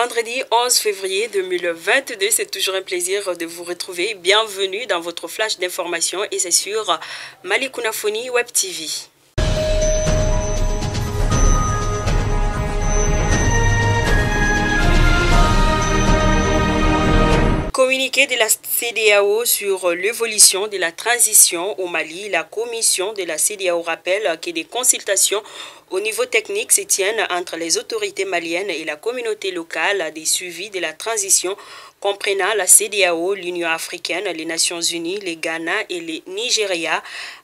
Vendredi 11 février 2022, c'est toujours un plaisir de vous retrouver. Bienvenue dans votre flash d'information et c'est sur Malikouna Foni Web TV. Communiqué de la CEDEAO sur l'évolution de la transition au Mali, la commission de la CEDEAO rappelle que des consultations au niveau technique se tiennent entre les autorités maliennes et la communauté locale des suivis de la transition comprenant la CEDEAO, l'Union africaine, les Nations unies, les Ghana et les Nigeria,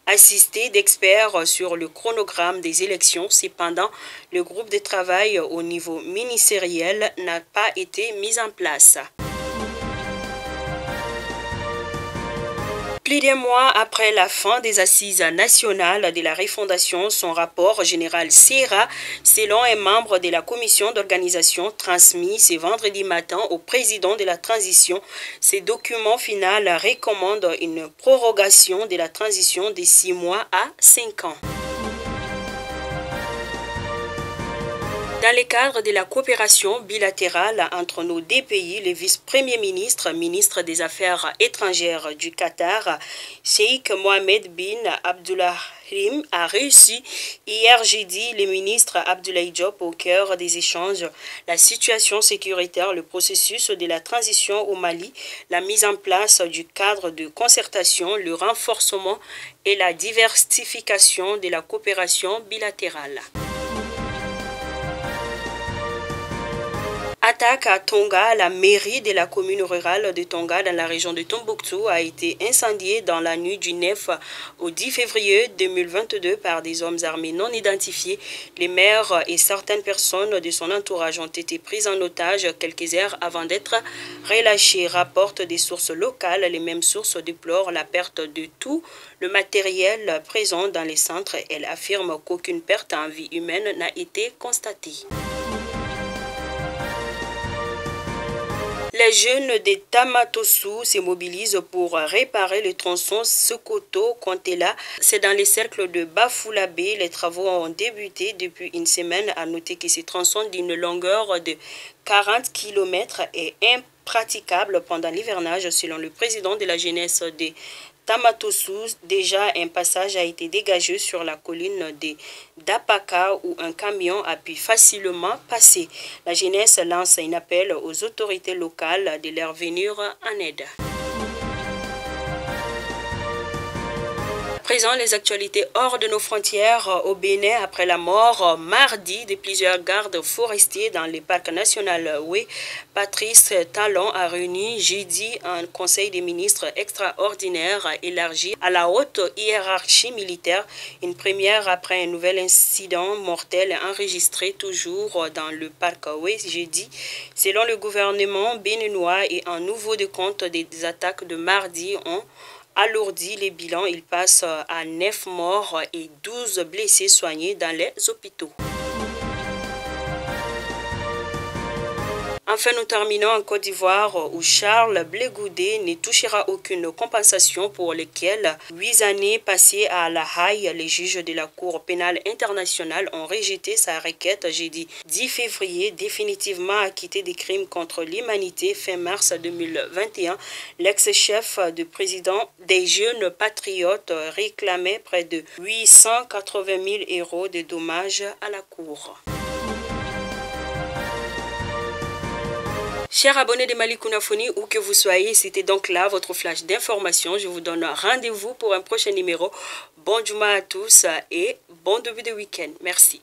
assistés d'experts sur le chronogramme des élections. Cependant, le groupe de travail au niveau ministériel n'a pas été mis en place. Plus d'un mois après la fin des assises nationales de la refondation, son rapport général SERA, selon un membre de la commission d'organisation transmis ce vendredi matin au président de la transition, ce document final recommande une prorogation de la transition de 6 mois à 5 ans. Dans le cadre de la coopération bilatérale entre nos deux pays, le vice-premier ministre, ministre des Affaires étrangères du Qatar, Sheikh Mohammed bin Abdullahim, a reçu hier jeudi le ministre Abdoulaye Diop au cœur des échanges. La situation sécuritaire, le processus de la transition au Mali, la mise en place du cadre de concertation, le renforcement et la diversification de la coopération bilatérale. Attaque à Tonga, la mairie de la commune rurale de Tonga dans la région de Tombouctou a été incendiée dans la nuit du 9 au 10 février 2022 par des hommes armés non identifiés. Les maires et certaines personnes de son entourage ont été prises en otage quelques heures avant d'être relâchées, rapportent des sources locales. Les mêmes sources déplorent la perte de tout le matériel présent dans les centres. Elles affirment qu'aucune perte en vie humaine n'a été constatée. Les jeunes de Tamatossou se mobilisent pour réparer le tronçon Sokoto-Kontela. C'est dans les cercles de Bafoulabé. Les travaux ont débuté depuis une semaine. À noter que ce tronçon d'une longueur de 40 km est impraticable pendant l'hivernage, selon le président de la jeunesse de Tamatossou. Déjà, un passage a été dégagé sur la colline de Dapaka où un camion a pu facilement passer. La jeunesse lance un appel aux autorités locales de leur venir en aide. À présent, les actualités hors de nos frontières au Bénin après la mort mardi de plusieurs gardes forestiers dans le parc national Oué. Patrice Talon a réuni jeudi un conseil des ministres extraordinaire élargi à la haute hiérarchie militaire. Une première après un nouvel incident mortel enregistré toujours dans le parc Oué jeudi. Selon le gouvernement béninois et un nouveau décompte des attaques de mardi ont alourdi les bilans. Il passe à 9 morts et 12 blessés soignés dans les hôpitaux. Enfin, nous terminons en Côte d'Ivoire où Charles Blé Goudé ne touchera aucune compensation pour lesquelles 8 années passées à La Haye. Les juges de la Cour pénale internationale ont rejeté sa requête jeudi 10 février, définitivement acquitté des crimes contre l'humanité. Fin mars 2021, l'ex-chef du président des Jeunes Patriotes réclamait près de 880 000 € de dommages à la Cour. Chers abonnés de Malikouna Foni, où que vous soyez, c'était donc là votre flash d'information. Je vous donne rendez-vous pour un prochain numéro. Bon Juma à tous et bon début de week-end. Merci.